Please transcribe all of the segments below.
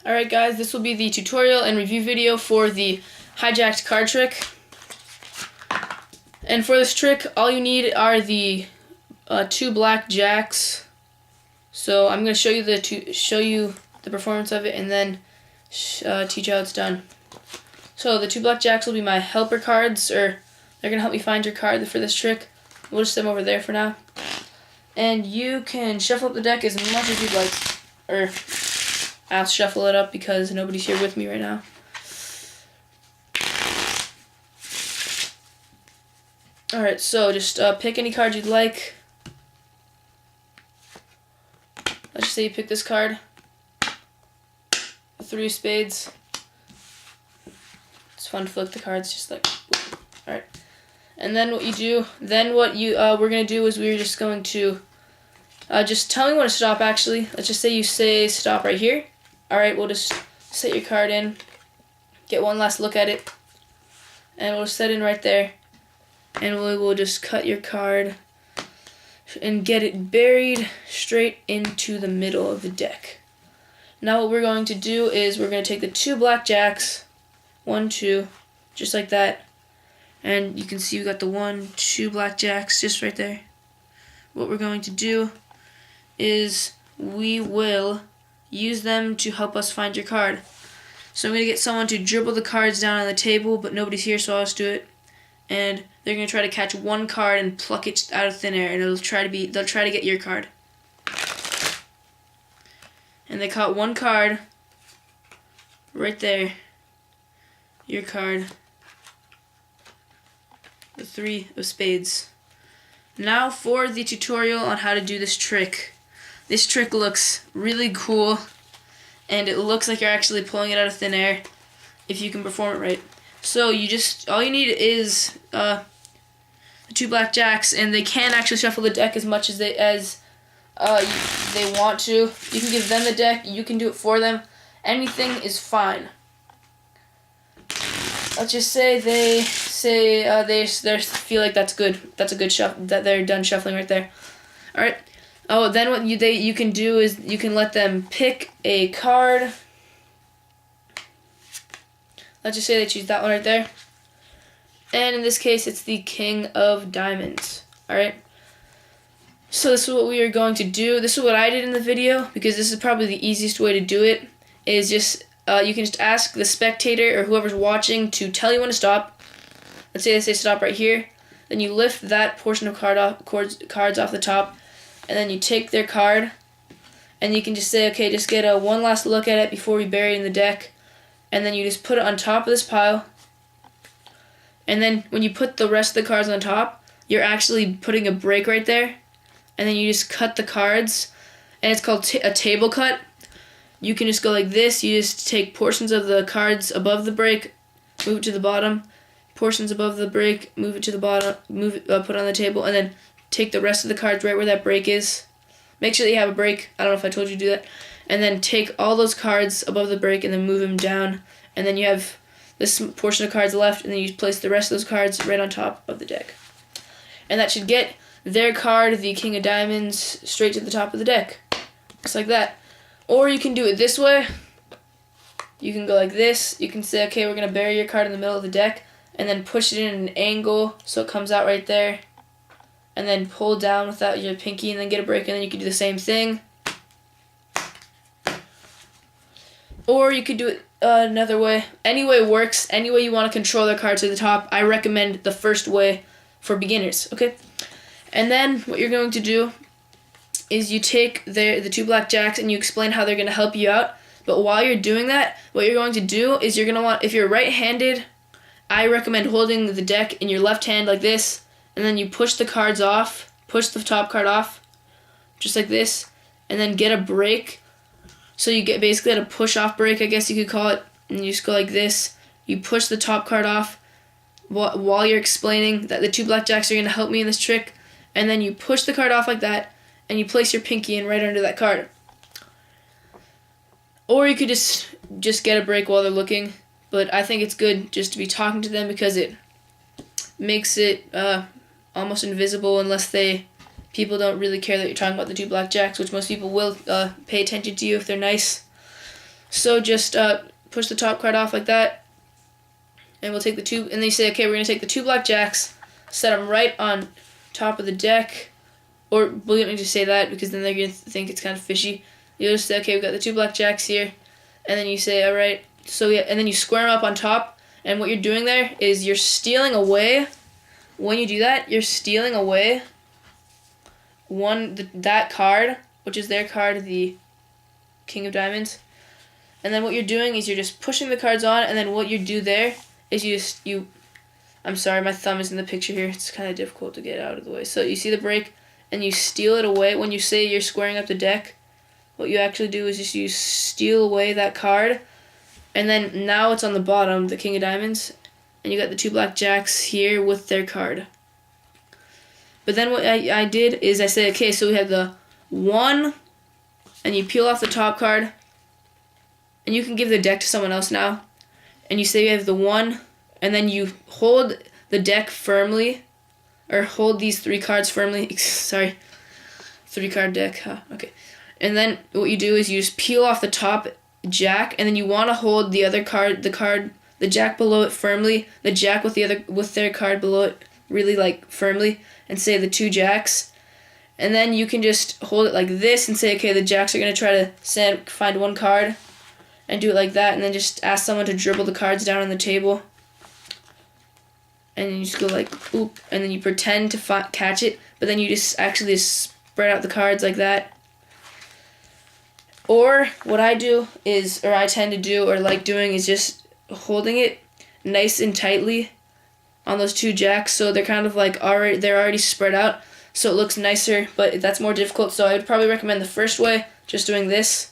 Alright guys, this will be the tutorial and review video for the hijacked card trick. And for this trick, all you need are the two black jacks. So I'm going to show you the performance of it and then teach you how it's done. So the two black jacks will be my helper cards, or they're going to help me find your card for this trick. We'll just set them over there for now. And you can shuffle up the deck as much as you'd like, or I'll shuffle it up because nobody's here with me right now. Alright, so just pick any card you'd like. Let's just say you pick this card, the 3 of spades. It's fun to flick the cards, just like, alright. And then what you do, we're going to do is we're just going to, just tell me when to stop actually. Let's just say you say stop right here. Alright, we'll just set your card in, get one last look at it, and we'll set in right there. And we'll just cut your card and get it buried straight into the middle of the deck. Now what we're going to do is we're going to take the 2 black jacks, 1, 2, just like that. And you can see we got the 1, 2 black jacks just right there. What we're going to do is we will use them to help us find your card. So I'm going to get someone to dribble the cards down on the table, but nobody's here, so I'll just do it. And they're going to try to catch one card and pluck it out of thin air, and they'll try to get your card. And they caught one card right there. Your card. The 3 of spades. Now for the tutorial on how to do this trick. This trick looks really cool, and it looks like you're actually pulling it out of thin air if you can perform it right. So all you need is the 2 black jacks, and they can actually shuffle the deck as much as they want to. You can give them the deck, you can do it for them. Anything is fine. Let's just say they feel like that's good. That's a good shuffle. That they're done shuffling right there. All right. Oh, then what you can do is you can let them pick a card. Let's just say they choose that one right there. And in this case, it's the King of Diamonds. Alright? So this is what we are going to do. This is what I did in the video, because this is probably the easiest way to do it. Is just, you can just ask the spectator or whoever's watching to tell you when to stop. Let's say they say stop right here. Then you lift that portion of cards off the top. And then you take their card. And you can just say, okay, just get one last look at it before we bury it in the deck. And then you just put it on top of this pile. And then when you put the rest of the cards on top, you're actually putting a break right there. And then you just cut the cards. And it's called a table cut. You can just go like this. You just take portions of the cards above the break, move it to the bottom. Portions above the break, move it to the bottom, put it on the table. And then take the rest of the cards right where that break is. Make sure that you have a break. I don't know if I told you to do that. And then take all those cards above the break and then move them down. And then you have this portion of cards left, and then you place the rest of those cards right on top of the deck. And that should get their card, the King of Diamonds, straight to the top of the deck. Just like that. Or you can do it this way. You can go like this. You can say, okay, we're going to bury your card in the middle of the deck, and then push it in an angle so it comes out right there. And then pull down without your pinky and then get a break, and then you can do the same thing. Or you could do it another way. Any way works. Any way you want to control their cards to the top. I recommend the first way for beginners. Okay? And then what you're going to do is you take the 2 black jacks and you explain how they're going to help you out. But while you're doing that, what you're going to do is you're going to want, if you're right-handed, I recommend holding the deck in your left hand like this. And then you push the cards off, push the top card off, just like this, and then get a break. So you get basically at a push-off break, I guess you could call it, and you just go like this. You push the top card off while you're explaining that the 2 black jacks are going to help me in this trick, and then you push the card off like that, and you place your pinky in right under that card. Or you could just get a break while they're looking, but I think it's good just to be talking to them because it makes it almost invisible unless people don't really care that you're talking about the 2 black jacks, which most people will pay attention to you if they're nice. So just push the top card off like that, and we'll take the two, and then you say, okay, we're going to take the 2 black jacks, set them right on top of the deck, or we don't need to say that because then they're going to think it's kind of fishy. You just say, okay, we've got the 2 black jacks here, and then you say, all right, so yeah, and then you square them up on top, and what you're doing there is you're stealing away, when you do that, you're stealing away that card, which is their card, the King of Diamonds. And then what you're doing is you're just pushing the cards on, and then what you do there is I'm sorry, my thumb is in the picture here. It's kind of difficult to get out of the way. So you see the break, and you steal it away. When you say you're squaring up the deck, what you actually do is just you steal away that card, and then now it's on the bottom, the King of Diamonds, and you got the 2 black jacks here with their card. But then what I did is I said, okay, so we have the 1, and you peel off the top card, and you can give the deck to someone else now, and you say you have the 1, and then you hold the deck firmly, or hold these 3 cards firmly. Sorry, 3-card deck. Huh? Okay, and then what you do is you just peel off the top jack, and then you want to hold the other card, the jack below it firmly, the jack with their card below it really like firmly, and say the 2 jacks. And then you can just hold it like this and say, okay, the jacks are going to try to find 1 card, and do it like that, and then just ask someone to dribble the cards down on the table. And then you just go like, oop, and then you pretend to catch it, but then you just actually spread out the cards like that. Or what I do is, or I tend to do, or like doing, is just holding it nice and tightly on those 2 jacks, so they're kind of like they're already spread out, so it looks nicer, but that's more difficult. So I would probably recommend the first way, just doing this,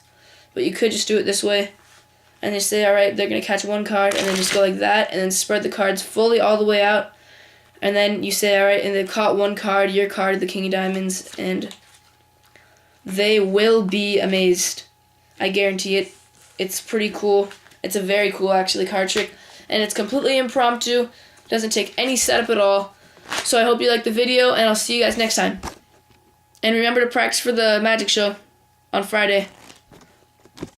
but you could just do it this way, and just say, all right, they're going to catch 1 card, and then just go like that, and then spread the cards fully all the way out, and then you say, all right, and they've caught 1 card, your card, the King of Diamonds, and they will be amazed. I guarantee it. It's pretty cool. It's a very cool, actually, card trick, and it's completely impromptu. Doesn't take any setup at all. So I hope you liked the video, and I'll see you guys next time. And remember to practice for the magic show on Friday.